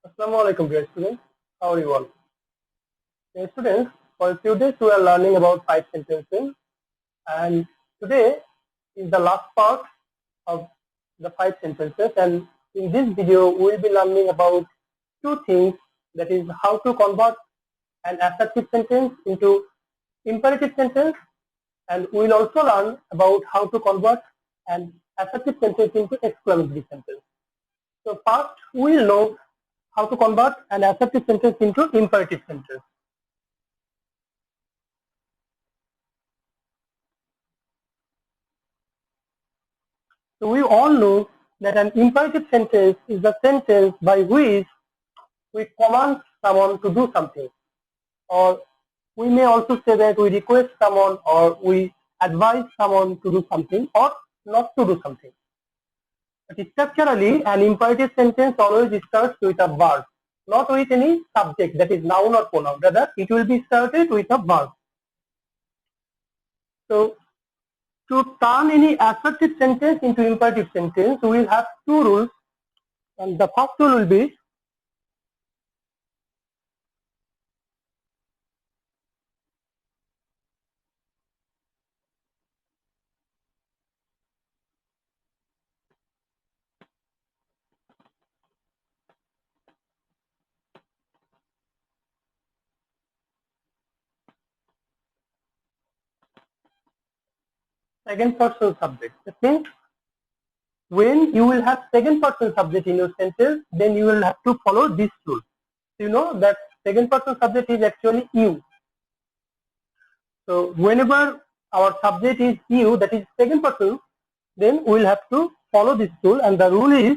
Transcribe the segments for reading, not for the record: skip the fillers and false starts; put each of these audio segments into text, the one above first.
Assalamu alaikum, dear students. How are you all? Dear students, for a few days we are learning about five sentences, and today is the last part of the five sentences. And in this video, we will be learning about two things, that is how to convert an assertive sentence into imperative sentence, and we will also learn about how to convert an assertive sentence into exclamatory sentence. So first, we will know how to convert an assertive sentence into imperative sentence. So we all know that an imperative sentence is the sentence by which we command someone to do something, or we may also say that we request someone or we advise someone to do something or not to do something. But structurally, an imperative sentence always starts with a verb, not with any subject, that is noun or pronoun. Rather, it will be started with a verb. So to turn any assertive sentence into imperative sentence, we will have two rules, and the first rule will be second person subject. That means when you will have second person subject in your sentence, then you will have to follow this rule. You know that second person subject is actually you. So whenever our subject is you, that is second person, then we will have to follow this rule, and the rule is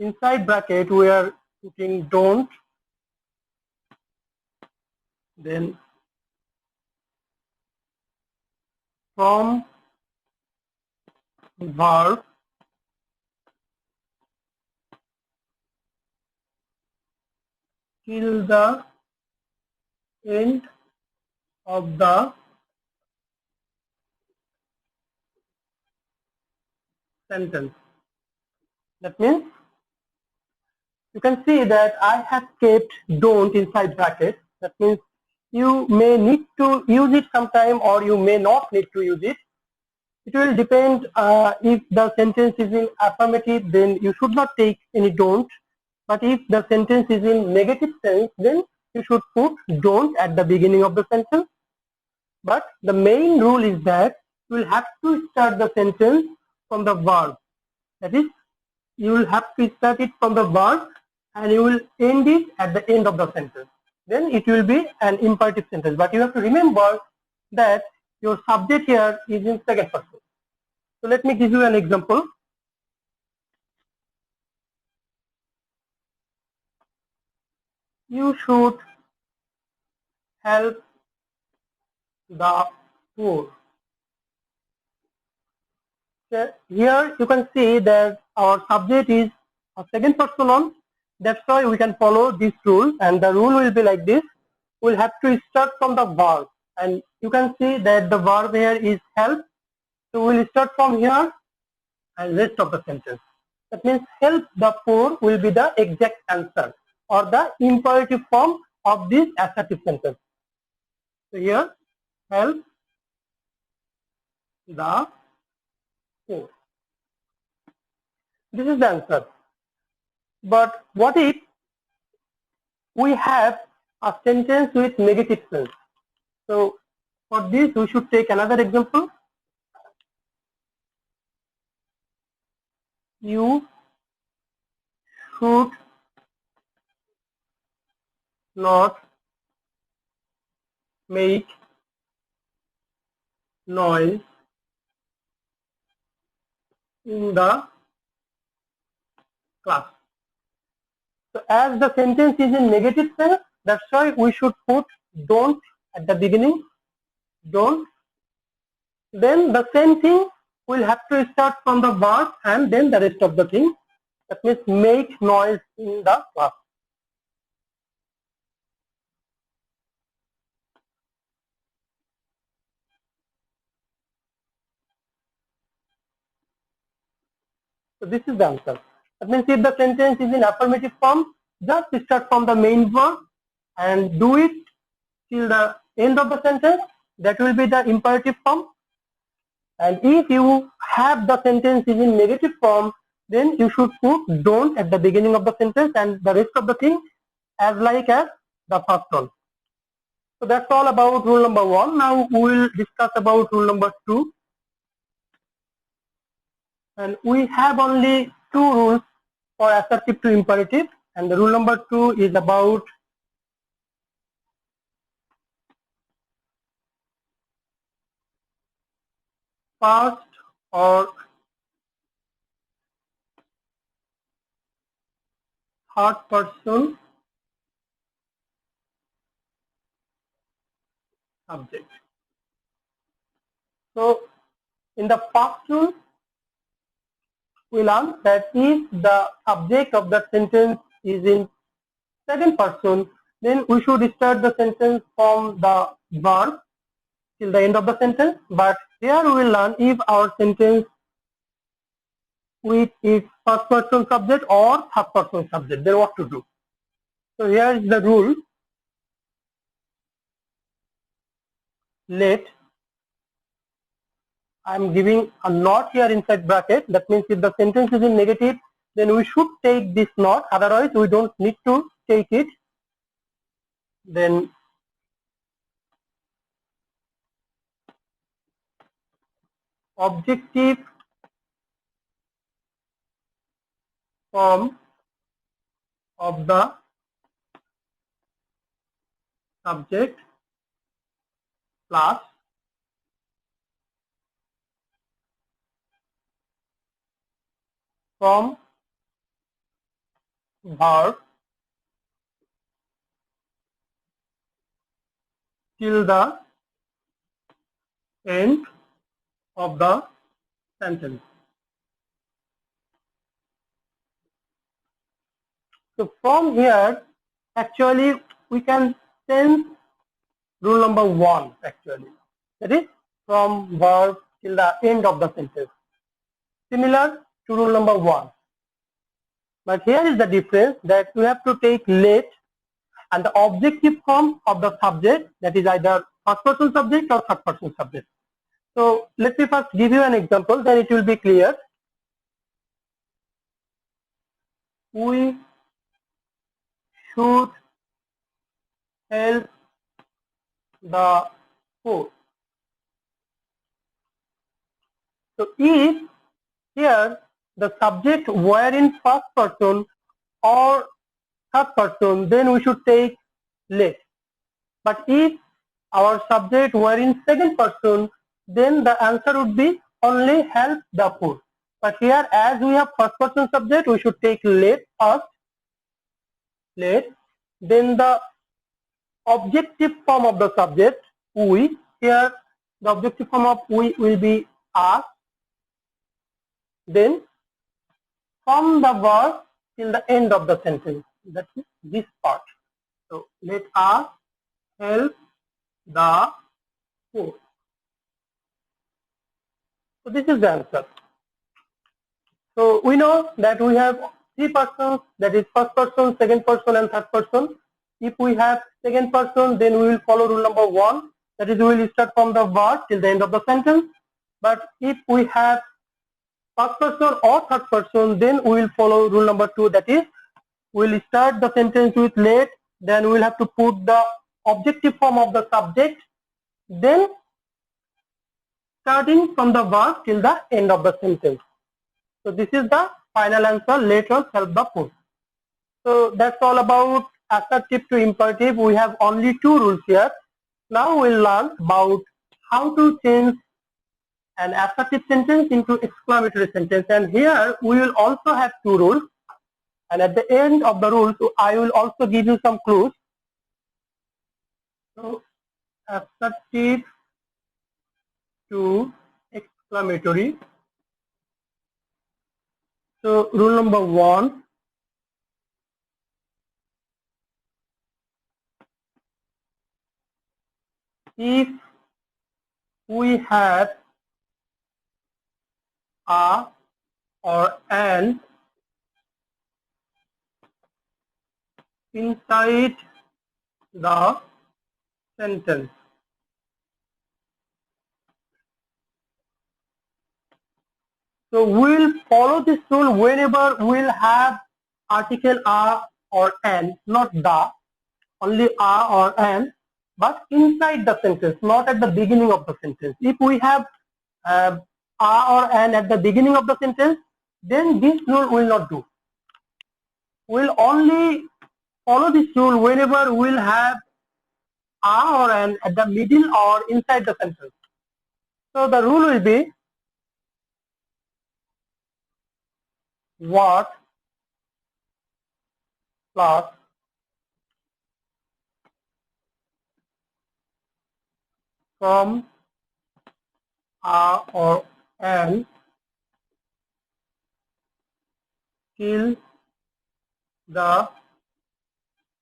inside bracket we are putting don't, then from verb till the end of the sentence. That means you can see that I have kept don't inside bracket. That means you may need to use it sometime or you may not need to use it. It will depend. If the sentence is in affirmative, then you should not take any don't. But if the sentence is in negative sense, then you should put don't at the beginning of the sentence. But the main rule is that you will have to start the sentence from the verb. That is, you will have to start it from the verb and you will end it at the end of the sentence. Then it will be an imperative sentence. But you have to remember that your subject here is in second person. So let me give you an example. You should help the poor. Okay. Here you can see that our subject is a second person noun. That's why we can follow this rule, and the rule will be like this. We'll have to start from the verb, and you can see that the verb here is help. So we'll start from here and rest of the sentence. That means help the poor will be the exact answer or the imperative form of this assertive sentence. So here, help the poor. This is the answer. But what if we have a sentence with negative sense? So for this, we should take another example. You should not make noise in the class. So as the sentence is in negative sense, that's why we should put don't at the beginning. Don't. Then the same thing, we'll have to start from the verb and then the rest of the thing. That means make noise in the class. So this is the answer. That means if the sentence is in affirmative form, just start from the main verb and do it till the end of the sentence. That will be the imperative form. And if you have the sentence is in negative form, then you should put don't at the beginning of the sentence and the rest of the thing as like as the first one. So that's all about rule number 1. Now we will discuss about rule number 2. And we have only 2 rules for assertive to imperative. And the rule number 2 is about first or third person subject. So in the first rule, we learn that if the subject of the sentence is in second person, then we should start the sentence from the verb till the end of the sentence. But here we will learn if our sentence with its first person subject or third person subject, then what to do. So here is the rule. Let, I am giving a not here inside bracket. That means if the sentence is in negative, then we should take this not, otherwise we don't need to take it. Then objective form of the subject plus from verb till the end of the sentence. So from here, actually we can sense rule number 1 actually. That is from verb till the end of the sentence. Similar to rule number 1. But here is the difference that we have to take let and the objective form of the subject, that is either first person subject or third person subject. So let me first give you an example, then it will be clear. We should help the poor. So if here the subject were in first person or third person, then we should take let. But if our subject were in second person, then the answer would be only help the poor. But here, as we have first person subject, we should take let first, let, then the objective form of the subject, we. Here the objective form of we will be us, then from the verb till the end of the sentence, that is this part. So let us help the poor. So this is the answer. So we know that we have 3 persons, that is first person, second person and third person. If we have second person, then we will follow rule number 1, that is we will start from the verb till the end of the sentence. But if we have first person or third person, then we will follow rule number 2, that is we will start the sentence with let, then we will have to put the objective form of the subject, then starting from the verb till the end of the sentence. So this is the final answer, let us help the poor. So that's all about assertive to imperative. We have only 2 rules here. Now we'll learn about how to change an assertive sentence into exclamatory sentence. And here we will also have 2 rules. And at the end of the rules, I will also give you some clues. So assertive to exclamatory. So rule number 1. If we have a or an inside the sentence. So we'll follow this rule whenever we'll have article a or an, not the, only a or an, but inside the sentence, not at the beginning of the sentence. If we have a or an at the beginning of the sentence, then this rule will not do. We'll only follow this rule whenever we'll have a or an at the middle or inside the sentence. So the rule will be what plus from a or an till the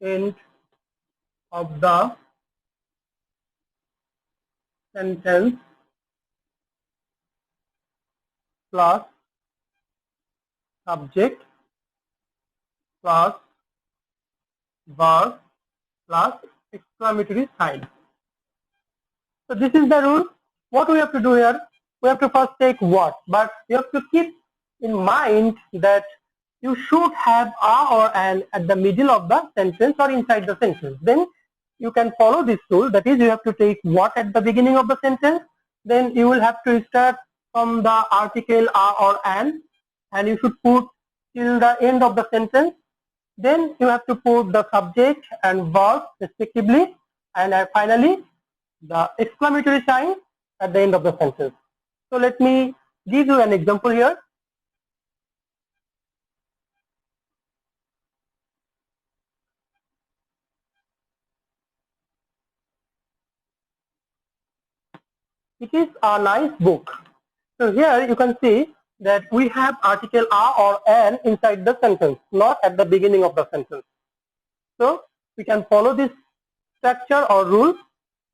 end of the sentence plus subject plus verb plus exclamatory sign. So this is the rule. What we have to do here, we have to first take what, but you have to keep in mind that you should have a or an at the middle of the sentence or inside the sentence. Then you can follow this rule, that is you have to take what at the beginning of the sentence, then you will have to start from the article a or an, and you should put till the end of the sentence. Then you have to put the subject and verb respectively, and finally the exclamatory sign at the end of the sentence. So let me give you an example here. It is a nice book. So here you can see that we have article a or an inside the sentence, not at the beginning of the sentence. So we can follow this structure or rule.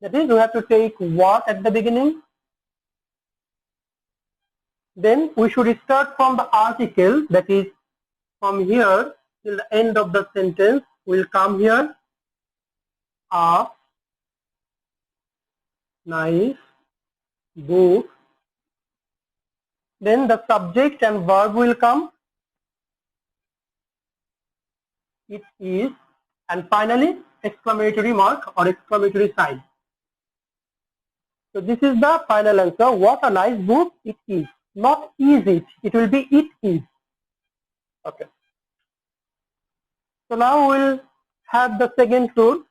That is, we have to take what at the beginning. Then we should start from the article, that is from here till the end of the sentence. We'll come here, a nice book. Then the subject and verb will come, it is, and finally exclamatory mark or exclamatory sign. So this is the final answer. What a nice book it is. Not is it. It will be it is. Okay. So now we'll have the second rule.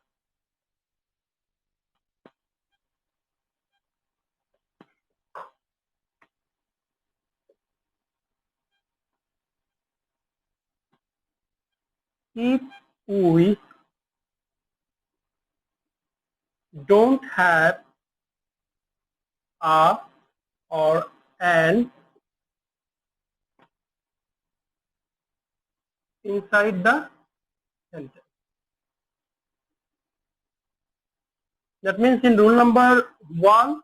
If we don't have a or an inside the sentence. That means in rule number 1,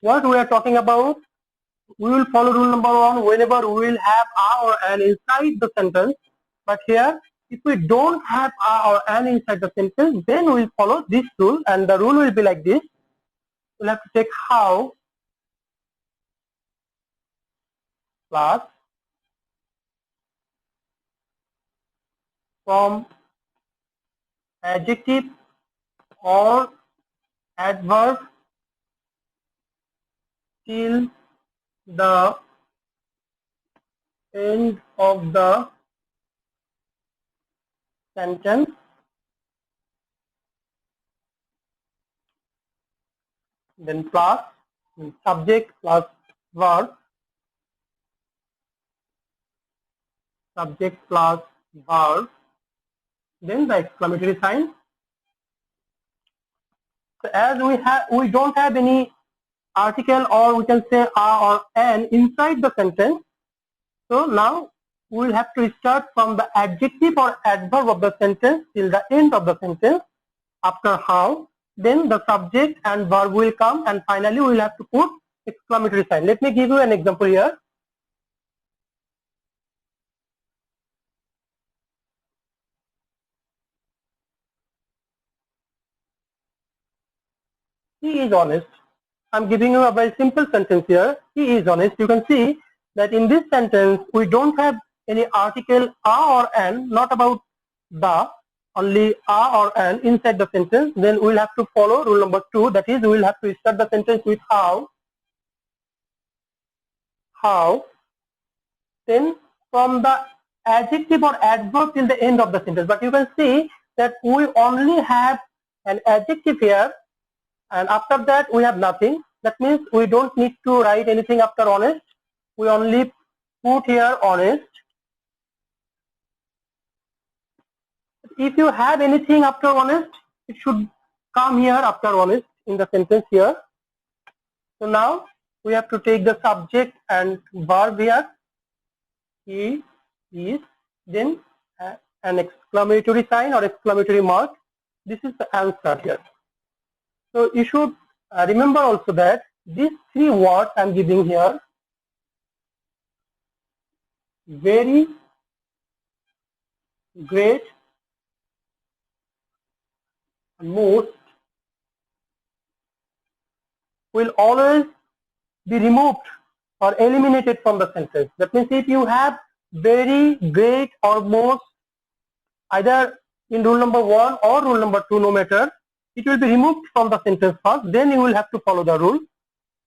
what we are talking about, we will follow rule number 1 whenever we will have a or an inside the sentence. But here, if we don't have a or an inside the sentence, then we will follow this rule, and the rule will be like this. We'll have to take how plus from adjective or adverb till the end of the sentence, then plus subject plus verb, subject plus verb, then the exclamatory sign. So as we don't have any article, or we can say a or an inside the sentence, so now we will have to start from the adjective or adverb of the sentence till the end of the sentence. After how, then the subject and verb will come, and finally we will have to put exclamatory sign. Let me give you an example here. he is honest. I'm giving you a very simple sentence here. He is honest. You can see that in this sentence we don't have any article a or an, not about the, only a or an inside the sentence. Then we'll have to follow rule number 2. That is, we'll have to start the sentence with how. Then from the adjective or adverb till the end of the sentence. But you can see that we only have an adjective here, and after that we have nothing. That means we don't need to write anything after honest. We only put here honest. If you have anything after honest, it should come here after honest in the sentence here. So now we have to take the subject and verb here. He is, then an exclamatory sign or exclamatory mark. This is the answer here. So you should remember also that these 3 words I'm giving here, very, great, and most, will always be removed or eliminated from the sentence. That means if you have very, great, or most, either in rule number 1 or rule number 2, no matter, it will be removed from the sentence first, then you will have to follow the rule.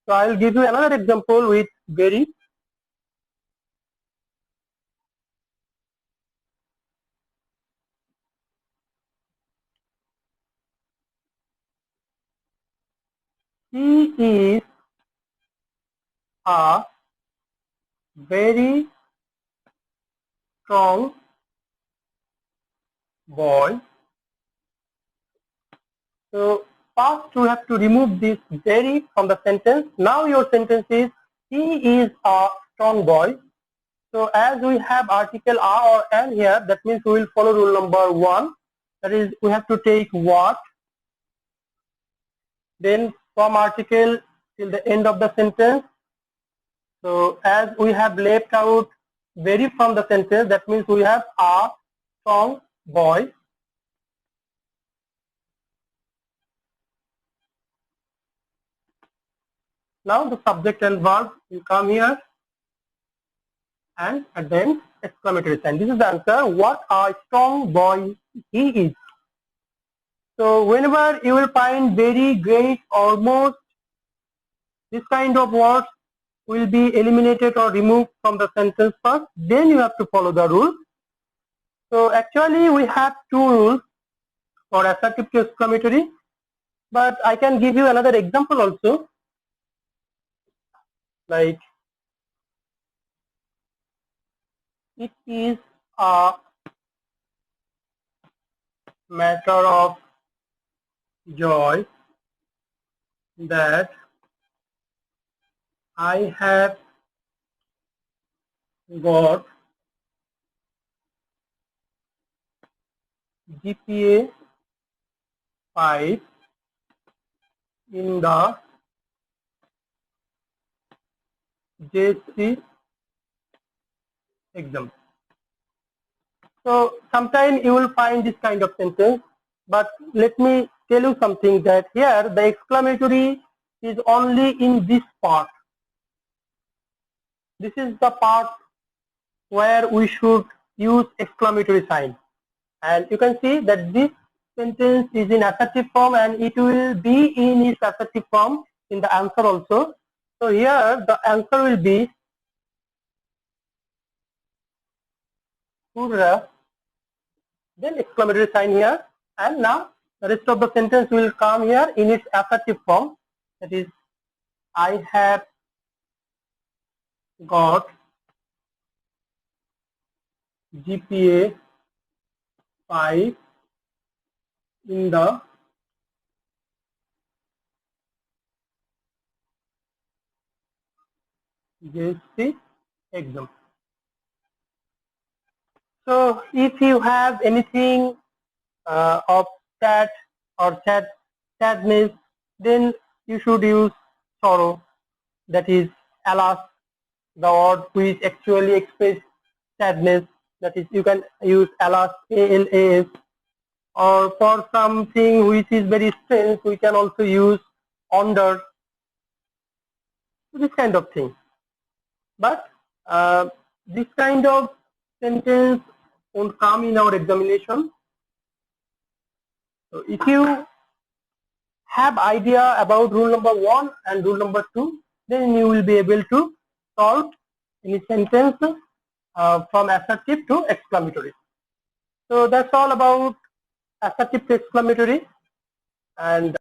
So I will give you another example with very. He is a very strong boy. So first you have to remove this very from the sentence. Now your sentence is, he is a strong boy. So as we have article a or an here, that means we will follow rule number 1. That is, we have to take what, then from article till the end of the sentence. So as we have left out very from the sentence, that means we have a strong boy. Now the subject and verb will come here, and then exclamatory sign. This is the answer. What a strong boy he is. So whenever you will find very, great, almost, this kind of words will be eliminated or removed from the sentence first, then you have to follow the rule. So actually we have 2 rules for assertive to exclamatory, but I can give you another example also. Like, it is a matter of joy that I have got GPA 5 in the JC exam. So sometimes you will find this kind of sentence, but let me tell you something, that here the exclamatory is only in this part. This is the part where we should use exclamatory sign, and you can see that this sentence is in assertive form and it will be in its assertive form in the answer also. So here the answer will be Surya, then exclamatory sign here, and now the rest of the sentence will come here in its assertive form. That is, I have got GPA 5 in the JC exam. So if you have anything of sad or sadness, then you should use sorrow. That is, alas, the word which actually expresses sadness. That is, you can use alas, ALAS. Or for something which is very strange, we can also use under, this kind of thing. But this kind of sentence won't come in our examination. So if you have idea about rule number 1 and rule number 2, then you will be able to solve any sentence from assertive to exclamatory. So that's all about assertive to exclamatory. And